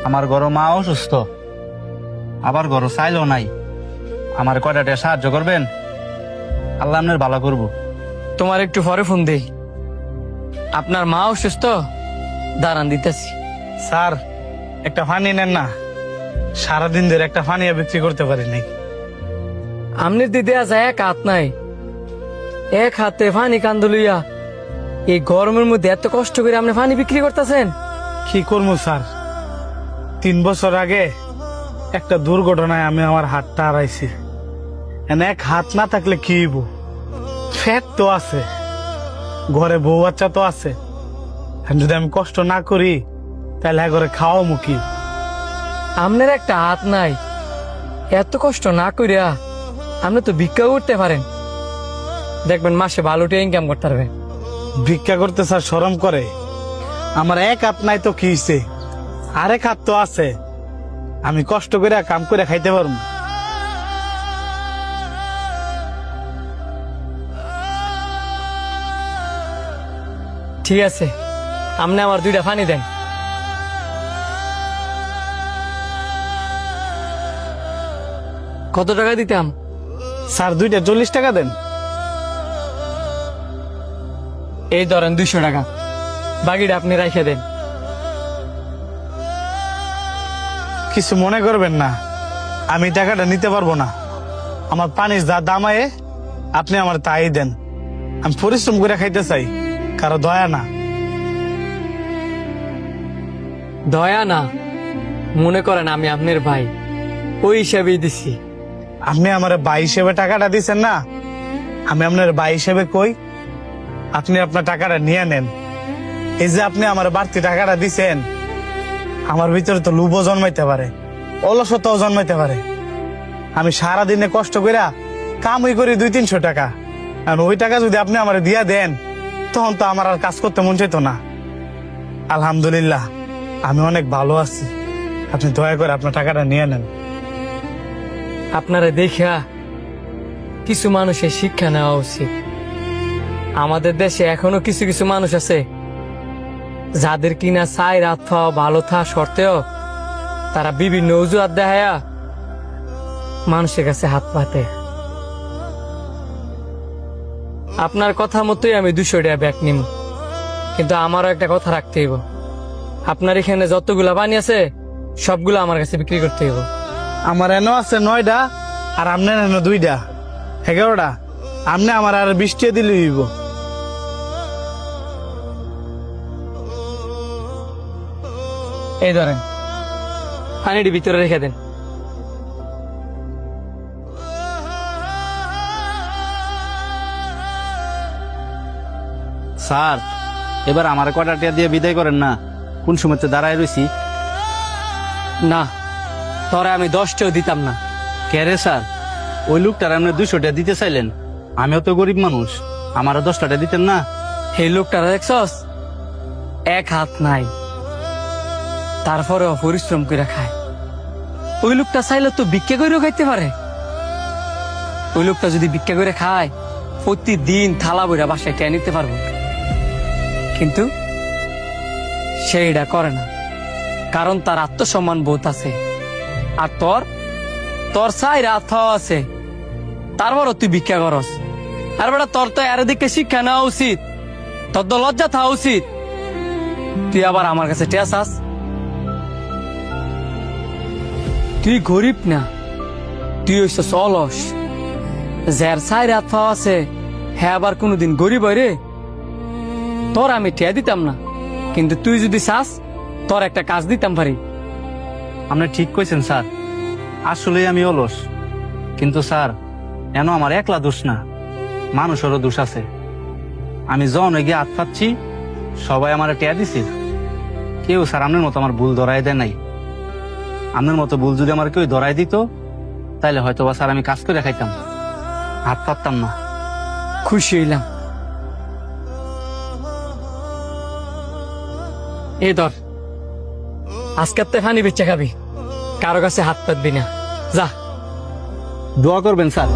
আমার ঘর মা অসুস্থ, আবার ঘর চাইলেও নাই। আমার কয়টা টাকা সাহায্য করবেন? আল্লাহ আপনার ভালো করবো। তোমার একটু পরে ফোন দেই। আপনার মা অসুস্থ, দাঁড়ান দিতেছি। স্যার একটা ফানি নেন না, সারাদিন ধরে একটা ফানিয়া বিক্রি করতে পারি নাই। আমনের দিদি আছে এক হাত নাই, এক হাতে ফানি কান্দুলিয়া এই গরমের মধ্যে এত কষ্ট করে আপনি ফানি বিক্রি করতেছেন। কি করবো স্যার, 3 বছর আগে একটা দুর্ঘটনায় আমি আমার হাতটা হারাইছি। এক হাত না থাকলে কি হইব? ফ্যাট তো আছে, ঘরে বউ বাচ্চা তো আছে। যদি আমি কষ্ট না করি তাহলে ঘরে খাওয়া মুখি। আপনার একটা হাত নাই, এত কষ্ট না করিয়া আপনি তো ভিক্ষা করতে পারেন, দেখবেন মাসে ভালোটা ইনকাম করতে পারবেন। ভিক্ষা করতে স্যার শরম করে? আমার এক হাত নাই তো কি হইছে, আরেক হাত তো আছে, আমি কষ্ট করে কাম করে খাইতে পারবো। ঠিক আছে, আপনি আমার 2টা ফানি দেন। কত টাকা দিতাম? স্যার 2টা 40 টাকা দেন। এই ধরেন 200 টাকা, বাকিটা আপনি রাখে দেন। কিছু মনে করবেন না, আমি টাকাটা নিতে পারবো না। আমার পানির যা দাম আয়ে আপনি আমার তাই দেন। আমি পরিশ্রম করে খাইতে চাই, কারো দয়া না। দয়া না, মনে করেন আমি আপনার ভাই, ওই হিসাবেই দিছি। আপনি আমার ভাই হিসেবে টাকাটা দিচ্ছেন না, আমি আপনার ভাই হিসেবে কই আপনি আপনার টাকাটা নিয়ে নেন। এই যে আপনি আমার বাড়তি টাকাটা দিচ্ছেন, আমার ভিতরে তো লোভও জন্মাইতে পারে, অলসতাও জন্মাইতে পারে। আমি সারাদিনে কষ্ট কইরা কামই করি 200-300 টাকা, আর ওই টাকা যদি আপনি আমার দিয়া দেন তখন তো আমার আর কাজ করতে মন চাইতো না। আলহামদুলিল্লাহ আমি অনেক ভালো আছি, আপনি দয়া করে আপনার টাকাটা নিয়ে নেন। আপনারা দেখা কিছু মানুষের শিক্ষা নেওয়া উচিত। আমাদের দেশে এখনো কিছু কিছু মানুষ আছে যাদের কিনা চাই রাত খাওয়া ভালো থাকা সত্ত্বেও তারা বিভিন্ন অজুহাত দেখায়া মানুষের কাছে হাত পাতে। আপনার কথা মতোই আমি 200 টাকা ব্যাগ নিব, কিন্তু আমারও একটা কথা রাখতে হইব। আপনার এখানে যতগুলা পানি আছে সবগুলো আমার কাছে বিক্রি করতে হইব। আমার এনো আছে 9টা আর আপনার এনো 2টা, 11টা। আপনি আমার আর 20 টাকা দিলে হইব। এই ধরেন, পানিটি ভিতরে রেখে দেন। স্যার এবার আমার কয়টা টাকা দিয়ে বিদায় করেন না, কোন সময়তে দাঁড়ায় রয়েছি। না, তোরে আমি 10 টাকাও দিতাম না। কে রে স্যার? ওই লোকটার আপনি 200 টাকা দিতে চাইলেন, আমিও তো গরিব মানুষ, আমারও 10 টাকা দিতেন না? এই লোকটা দেখছস, এক হাত নাই, তারপরেও পরিশ্রম করে খায়। ওই লোকটা চাইলে তো ভিক্ষা করেও খাইতে পারে। ওই লোকটা যদি ভিক্ষা করে খায় প্রতিদিন থালা বইরা বাসায় টেনে নিতে পারবো, কিন্তু সেইটা করে না, কারণ তার আত্মসম্মান বোধ আছে। আর তোর তোর চাই রাত খাওয়া আছে, তারপরও তুই ভিক্ষা করস। আর বেটা তোর তো এর দিকে শিক্ষা নেওয়া উচিত, তোর তো লজ্জা থাকা উচিত। তুই আবার আমার কাছে টেস আস। তুই গরিব না, তুই হইছস অলস। যার চাই রাত খাওয়া আছে হ্যাঁ আবার কোনোদিন গরিব হয় রে? তোর আমি ঠেয়া দিতাম না, কিন্তু তুই যদি চাস তোর একটা কাজ দিতাম পারি। আপনি ঠিক কইছেন স্যার, আসলে আমি অলস, কিন্তু স্যার এন আমার একলা দোষ না, মানুষেরও দোষ আছে। আমি জন গিয়ে হাত পাচ্ছি, সবাই আমার টেয়া দিছি, কেউ স্যার আপনার মতো আমার ভুল ধরাই দেয় নাই। আপনার মতো ভুল যদি আমার কেউ ধরাই দিত তাহলে হয়তো বা স্যার আমি কাজ করে খাইতাম, হাত পাততাম না। খুশি হইলাম। এই ধর, আজকের তে ফানি বেচা খাবি, কারো কাছে হাত পাতবি না, যা। দোয়া করবেন স্যার।